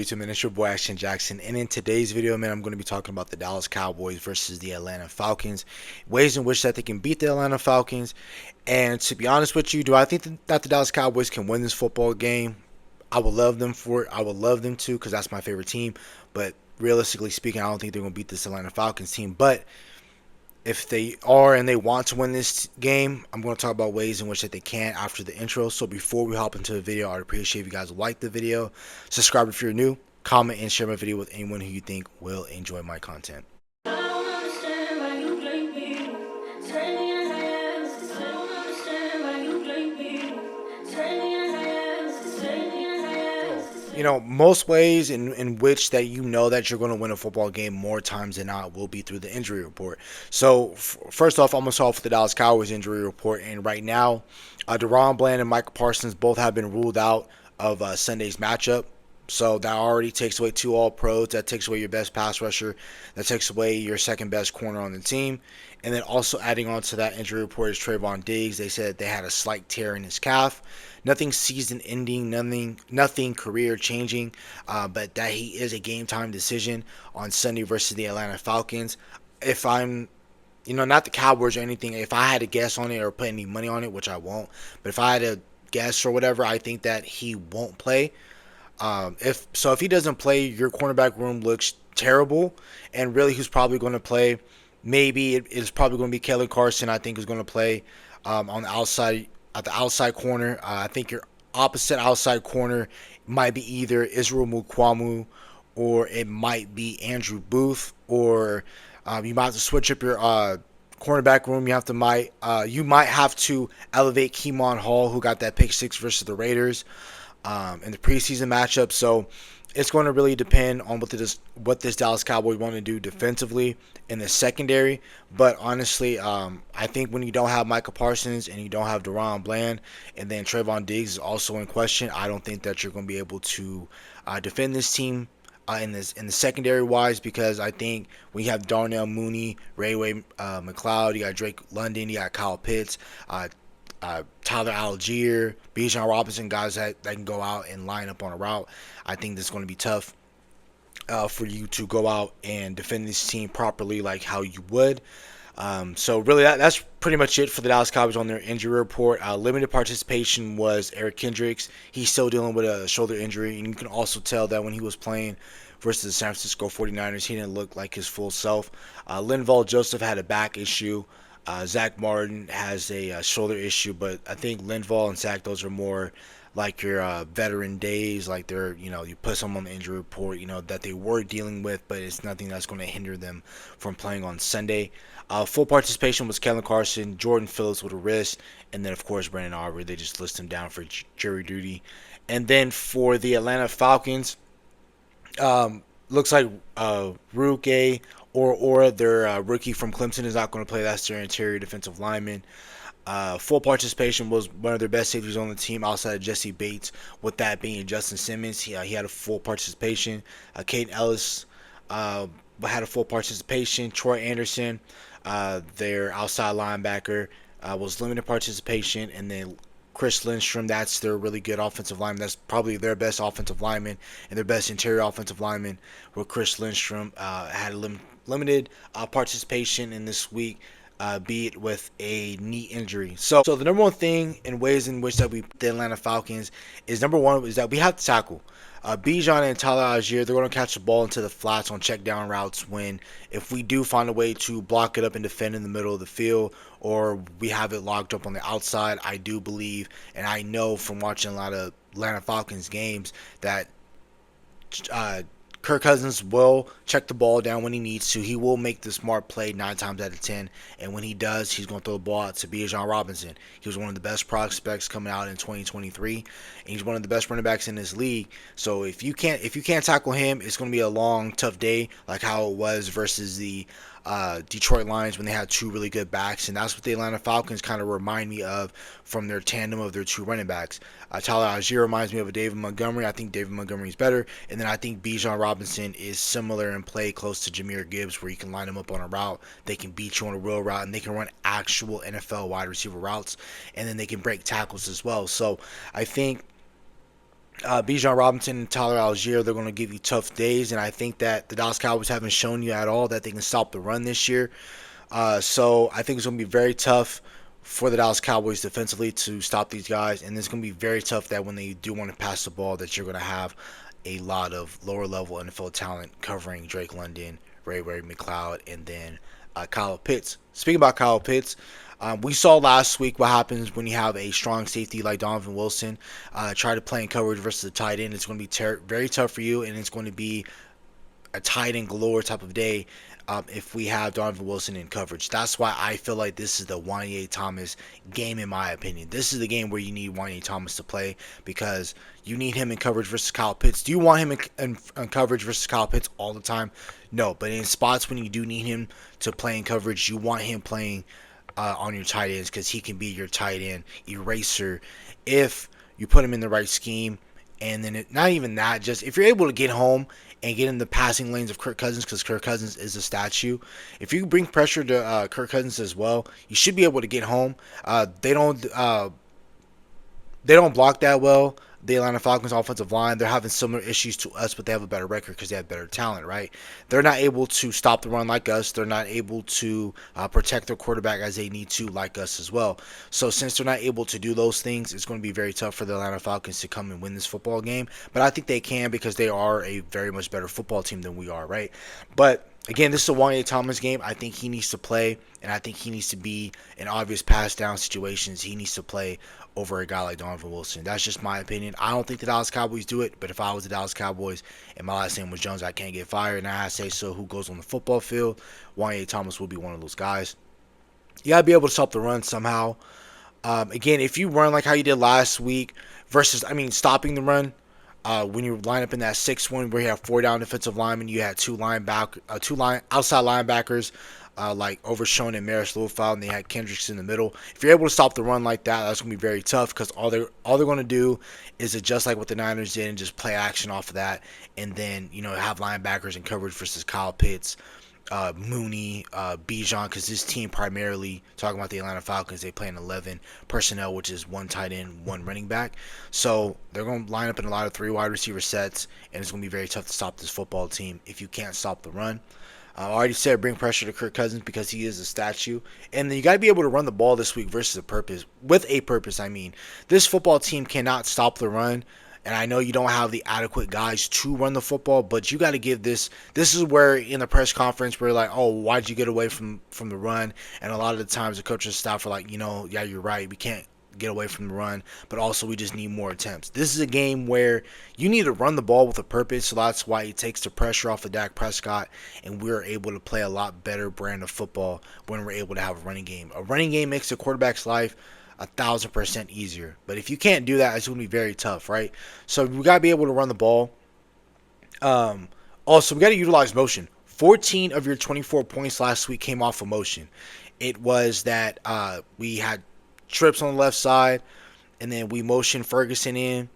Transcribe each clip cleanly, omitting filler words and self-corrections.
YouTube, man? It's your boy Action Jackson, and in today's video, man, I'm going to be talking about the Dallas Cowboys versus the Atlanta Falcons, ways in which that they can beat the Atlanta Falcons. And to be honest with you, do I think that the Dallas Cowboys can win this football game? I would love them for it. I would love them to, because that's my favorite team. But realistically speaking, I don't think they're going to beat this Atlanta Falcons team. But if they are and they want to win this game, I'm going to talk about ways in which that they can after the intro. So before we hop into the video, I'd appreciate if you guys like the video, subscribe if you're new, comment and share my video with anyone who you think will enjoy my content. Most ways in which that you know that you're going to win a football game more times than not will be through the injury report. So first off, I'm going to start off with the Dallas Cowboys injury report. And right now, DaRon Bland and Micah Parsons both have been ruled out of Sunday's matchup. So that already takes away two All-Pros. That takes away your best pass rusher. That takes away your second best corner on the team. And then also adding on to that injury report is Trayvon Diggs. They said they had a slight tear in his calf. Nothing season-ending, nothing career-changing, but that he is a game-time decision on Sunday versus the Atlanta Falcons. If I'm, not the Cowboys or anything, if I had to guess on it or put any money on it, which I won't, but if I had to guess or whatever, I think that he won't play. If he doesn't play, your cornerback room looks terrible, and really who's probably going to play? Maybe it's probably going to be Kellen Carson. I think is going to play on the outside at the outside corner. I think your opposite outside corner might be either Israel Mukwamu or it might be Andrew Booth, or you might have to switch up your cornerback room. You might have to elevate Keemon Hall, who got that pick six versus the Raiders in the preseason matchup. So it's going to really depend on what this Dallas Cowboys want to do defensively in the secondary. But honestly, I think when you don't have Micah Parsons and you don't have DaRon Bland, and then Trayvon Diggs is also in question, I don't think that you're going to be able to defend this team in the secondary wise, because I think when you have Darnell Mooney, Rayway McLeod, you got Drake London, you got Kyle Pitts, Tyler Algier, Bijan Robinson, guys that can go out and line up on a route. I think that's going to be tough for you to go out and defend this team properly like how you would. So really that's pretty much it for the Dallas Cowboys on their injury report. Limited participation was Eric Kendricks. He's still dealing with a shoulder injury, and you can also tell that when he was playing versus the San Francisco 49ers, he didn't look like his full self. Linval Joseph had a back issue. Zach Martin has a shoulder issue, but I think Linval and Zach, those are more like your veteran days, like they're, you put someone on the injury report, that they were dealing with, but it's nothing that's going to hinder them from playing on Sunday. Full participation was Kellen Carson, Jordan Phillips with a wrist, and then, of course, Brandon Aubrey. They just list him down for jury duty. And then for the Atlanta Falcons, looks like Ruke or their rookie from Clemson is not going to play. That's their interior defensive lineman. Full participation was one of their best safeties on the team outside of Jesse Bates, with that being Justin Simmons. He had a full participation. Caden Ellis had a full participation. Troy Anderson, their outside linebacker, was limited participation. And then Chris Lindstrom, that's their really good offensive lineman. That's probably their best offensive lineman and their best interior offensive lineman, where Chris Lindstrom had limited participation in this week, be it with a knee injury. So the number one thing in ways in which that we the Atlanta Falcons is, number one, is that we have to tackle. Bijan and Tyler Algier, they're going to catch the ball into the flats on check down routes if we do find a way to block it up and defend in the middle of the field, or we have it locked up on the outside. I do believe, and I know from watching a lot of Atlanta Falcons games, that Kirk Cousins will check the ball down when he needs to. He will make the smart play 9 times out of 10, and when he does, he's going to throw the ball out to Bijan Robinson. He was one of the best prospects coming out in 2023, and he's one of the best running backs in this league. So if you can't tackle him, it's going to be a long, tough day, like how it was versus the Detroit Lions when they had two really good backs, and that's what the Atlanta Falcons kind of remind me of from their tandem of their two running backs. Tyler Algier reminds me of a David Montgomery. I think David Montgomery is better, and then I think Bijan Robinson is similar in play, close to Jahmyr Gibbs, where you can line them up on a route, they can beat you on a real route, and they can run actual NFL wide receiver routes, and then they can break tackles as well. So I think Bijan Robinson and Tyler Algier, they're going to give you tough days, and I think that the Dallas Cowboys haven't shown you at all that they can stop the run this year. So I think it's going to be very tough for the Dallas Cowboys defensively to stop these guys, and it's going to be very tough that when they do want to pass the ball, that you're going to have a lot of lower level NFL talent covering Drake London, Ray McLeod, and then Kyle Pitts. Speaking about Kyle Pitts, we saw last week what happens when you have a strong safety like Donovan Wilson try to play in coverage versus a tight end. It's going to be very tough for you, and it's going to be a tight end galore type of day if we have Donovan Wilson in coverage. That's why I feel like this is the Wanye Thomas game, in my opinion. This is the game where you need Wanye Thomas to play because you need him in coverage versus Kyle Pitts. Do you want him in coverage versus Kyle Pitts all the time? No, but in spots when you do need him to play in coverage, you want him playing on your tight ends because he can be your tight end eraser if you put him in the right scheme. And then not even that, just if you're able to get home and get in the passing lanes of Kirk Cousins, because Kirk Cousins is a statue. If you bring pressure to Kirk Cousins as well, you should be able to get home. They don't block that well. The Atlanta Falcons offensive line, they're having similar issues to us, but they have a better record because they have better talent, right? They're not able to stop the run like us. They're not able to protect their quarterback as they need to like us as well. So since they're not able to do those things, it's going to be very tough for the Atlanta Falcons to come and win this football game. But I think they can because they are a very much better football team than we are, right? But again, this is a Wanye Thomas game. I think he needs to play, and I think he needs to be in obvious pass down situations. He needs to play over a guy like Donovan Wilson. That's just my opinion. I don't think the Dallas Cowboys do it, but if I was the Dallas Cowboys and my last name was Jones, I can't get fired, and I say so who goes on the football field, Wanye Thomas will be one of those guys. You got to be able to stop the run somehow. Again, if you run like how you did last week versus, stopping the run, when you line up in that 6-1 where you have 4 down defensive linemen, you had two outside linebackers like Overshown and Maris Littlefield, and they had Kendricks in the middle. If you're able to stop the run like that, that's going to be very tough because all they're going to do is adjust like what the Niners did and just play action off of that, and then have linebackers in coverage versus Kyle Pitts, Mooney, Bijan, because this team primarily, talking about the Atlanta Falcons, they play in 11 personnel, which is 1 tight end, 1 running back. So they're going to line up in a lot of 3 wide receiver sets, and it's going to be very tough to stop this football team if you can't stop the run. I already said bring pressure to Kirk Cousins because he is a statue. And then you got to be able to run the ball this week versus a purpose. With a purpose, I mean. This football team cannot stop the run. And I know you don't have the adequate guys to run the football, but you got to give this. This is where in the press conference we're like, oh, why'd you get away from the run? And a lot of the times the coaches staff are like, yeah, you're right. We can't get away from the run, but also we just need more attempts. This is a game where you need to run the ball with a purpose, so that's why it takes the pressure off of Dak Prescott, and we're able to play a lot better brand of football when we're able to have a running game. A running game makes the quarterback's life 1,000% easier, but if you can't do that, it's going to be very tough, right? So we got to be able to run the ball. Also, we got to utilize motion. 14 of your 24 points last week came off of motion. It was that we had trips on the left side, and then we motioned Ferguson in,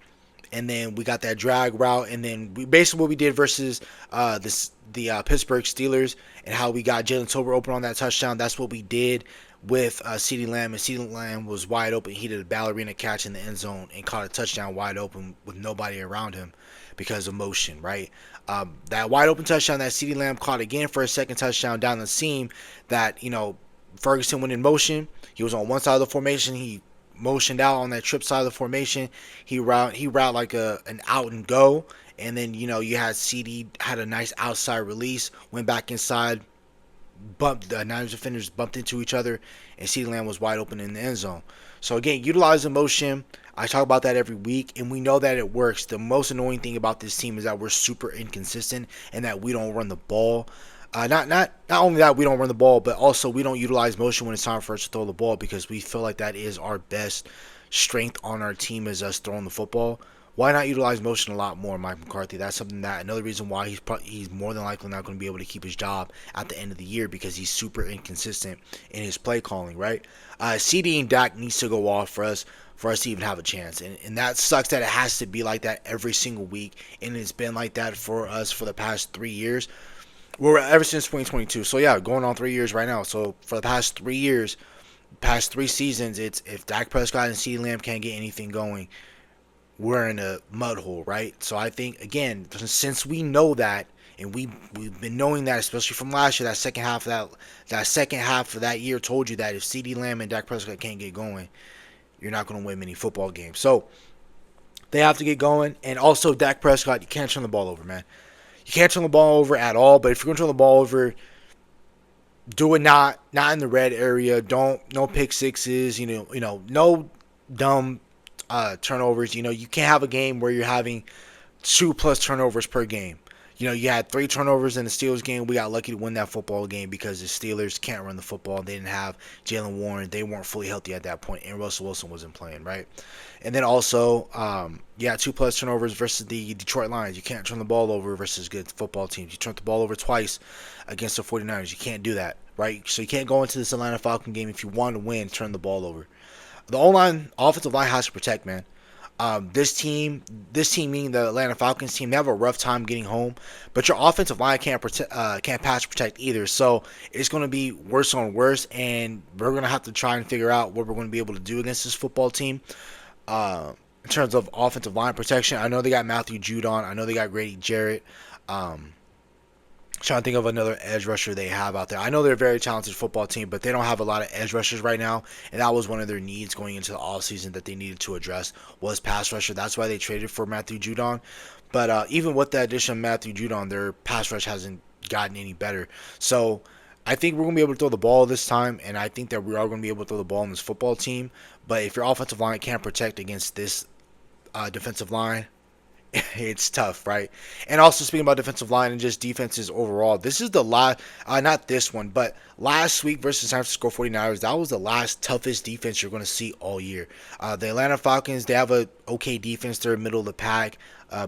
and then we got that drag route, and then we basically what we did versus the Pittsburgh Steelers and how we got Jalen Tolbert open on that touchdown. That's what we did with CeeDee Lamb, and CeeDee Lamb was wide open. He did a ballerina catch in the end zone and caught a touchdown wide open with nobody around him because of motion, right? That wide open touchdown that CeeDee Lamb caught again for a second touchdown down the seam that, Ferguson went in motion. He was on one side of the formation. He motioned out on that trip side of the formation. He route like an out and go. And then, you had CD had a nice outside release, went back inside, the Niners defenders bumped into each other, and CeeDee Lamb was wide open in the end zone. So again, utilize the motion. I talk about that every week, and we know that it works. The most annoying thing about this team is that we're super inconsistent and that we don't run the ball. Not only that we don't run the ball, but also we don't utilize motion when it's time for us to throw the ball because we feel like that is our best strength on our team is us throwing the football. Why not utilize motion a lot more, Mike McCarthy? That's something that another reason why he's more than likely not going to be able to keep his job at the end of the year because he's super inconsistent in his play calling, right? CD and Dak needs to go off for us to even have a chance. And that sucks that it has to be like that every single week, and it's been like that for us for the past 3 years. Well, ever since 2022. So, yeah, going on 3 years right now. So, for the past 3 years, past 3 seasons, it's if Dak Prescott and CeeDee Lamb can't get anything going, we're in a mud hole, right? So I think again, since we know that, and we've been knowing that, especially from last year, that second half of that year told you that if CeeDee Lamb and Dak Prescott can't get going, you're not going to win many football games. So they have to get going, and also Dak Prescott, you can't turn the ball over, man. You can't turn the ball over at all. But if you're going to turn the ball over, do it not in the red area. Don't no pick sixes. No dumb turnovers. You can't have a game where you're having 2+ turnovers per game. You had 3 turnovers in the Steelers game. We got lucky to win that football game because the Steelers can't run the football. They didn't have Jalen Warren. They weren't fully healthy at that point, and Russell Wilson wasn't playing, right? And then also, 2+ turnovers versus the Detroit Lions. You can't turn the ball over versus good football teams. You turned the ball over twice against the 49ers. You can't do that, right? So you can't go into this Atlanta Falcon game if you want to win, turn the ball over. The offensive line has to protect, man. This team meaning the Atlanta Falcons team, they have a rough time getting home, but your offensive line can't pass protect either. So it's going to be worse on worse, and we're going to have to try and figure out what we're going to be able to do against this football team. In terms of offensive line protection, I know they got Matthew Judon. I know they got Grady Jarrett. Trying to think of another edge rusher they have out there. I know they're a very talented football team, but they don't have a lot of edge rushers right now, and that was one of their needs going into the offseason that they needed to address was pass rusher. That's why they traded for Matthew Judon. But even with the addition of Matthew Judon, their pass rush hasn't gotten any better. So I think we're going to be able to throw the ball this time, and I think that we are going to be able to throw the ball in this football team. But if your offensive line can't protect against this defensive line, it's tough, right? And also speaking about defensive line and just defenses overall, this is the last, not this one, but last week versus San Francisco 49ers, that was the last toughest defense you're going to see all year. The Atlanta Falcons, they have a okay defense. They're middle of the pack,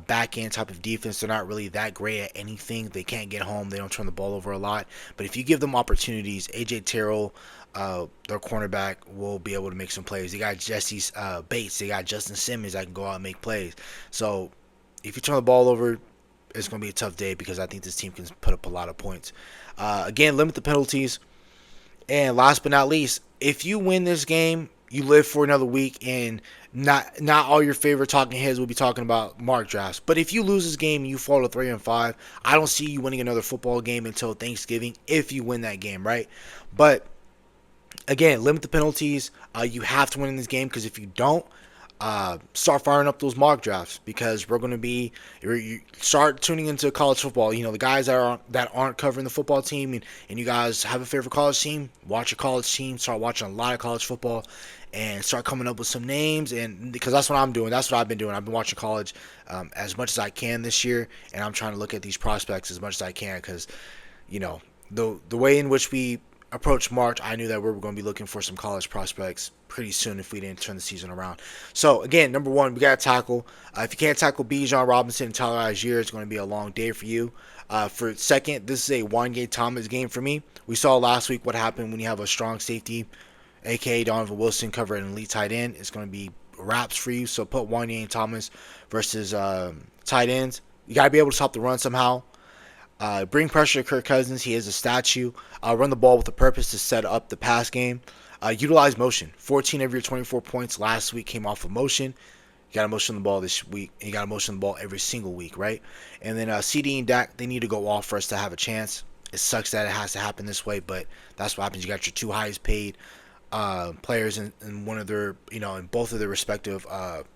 back end type of defense. They're not really that great at anything. They can't get home. They don't turn the ball over a lot. But if you give them opportunities, AJ Terrell, their cornerback, will be able to make some plays. They got Jesse Bates. They got Justin Simmons that can go out and make plays. So if you turn the ball over, it's going to be a tough day because I think this team can put up a lot of points. Again, limit the penalties. And last but not least, if you win this game, you live for another week, and not all your favorite talking heads will be talking about mock drafts. But if you lose this game and you fall to 3-5, I don't see you winning another football game until Thanksgiving if you win that game, right? But again, limit the penalties. You have to win in this game because if you don't, start firing up those mock drafts because we're going to be you start tuning into college football. The guys that aren't covering the football team, and you guys have a favorite college team, watch your college team, start watching a lot of college football, and start coming up with some names. And because that's what I'm doing, that's what I've been doing. I've been watching college as much as I can this year, and I'm trying to look at these prospects as much as I can because the way in which we approach March, I knew that we were going to be looking for some college prospects pretty soon if we didn't turn the season around. So, again, number one, we got to tackle. If you can't tackle Bijan Robinson and Tyler Algier, it's going to be a long day for you. For second, this is a Wanye Thomas game for me. We saw last week what happened when you have a strong safety, a.k.a. Donovan Wilson, cover an elite tight end. It's going to be wraps for you. So, put Wanye Thomas versus tight ends. You got to be able to stop the run somehow. Bring pressure to Kirk Cousins. He is a statue. Run the ball with a purpose to set up the pass game. Utilize motion. 14 of your 24 points last week came off of motion. You got to motion the ball this week. You got to motion the ball every single week, right? And then CD and Dak, they need to go off for us to have a chance. It sucks that it has to happen this way, but that's what happens. You got your 2 highest paid players in one of their, in both of their respective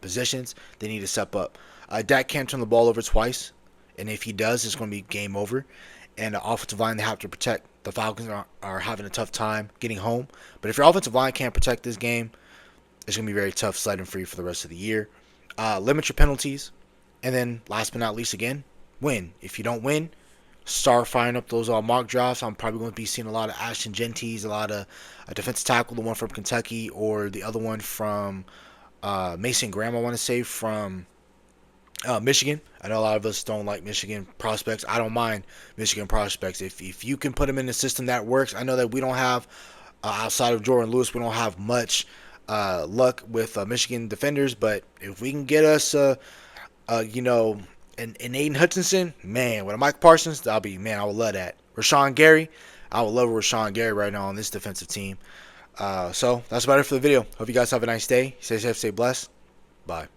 positions. They need to step up. Dak can't turn the ball over twice. And if he does, it's going to be game over. And the offensive line they have to protect. The Falcons are having a tough time getting home. But if your offensive line can't protect this game, it's going to be very tough sledding for you for the rest of the year. Limit your penalties. And then last but not least, again, win. If you don't win, start firing up those mock drafts. I'm probably going to be seeing a lot of Ashton Genties, a lot of defensive tackle, the one from Kentucky, or the other one from Mason Graham, I want to say, from Michigan. I know a lot of us don't like Michigan prospects. I don't mind Michigan prospects. If you can put them in a system that works, I know that we don't have, outside of Jordan Lewis, we don't have much luck with Michigan defenders. But if we can get us, an Aiden Hutchinson, man, with a Mike Parsons, I would love that. Rashawn Gary, I would love Rashawn Gary right now on this defensive team. So that's about it for the video. Hope you guys have a nice day. Stay safe, stay blessed. Bye.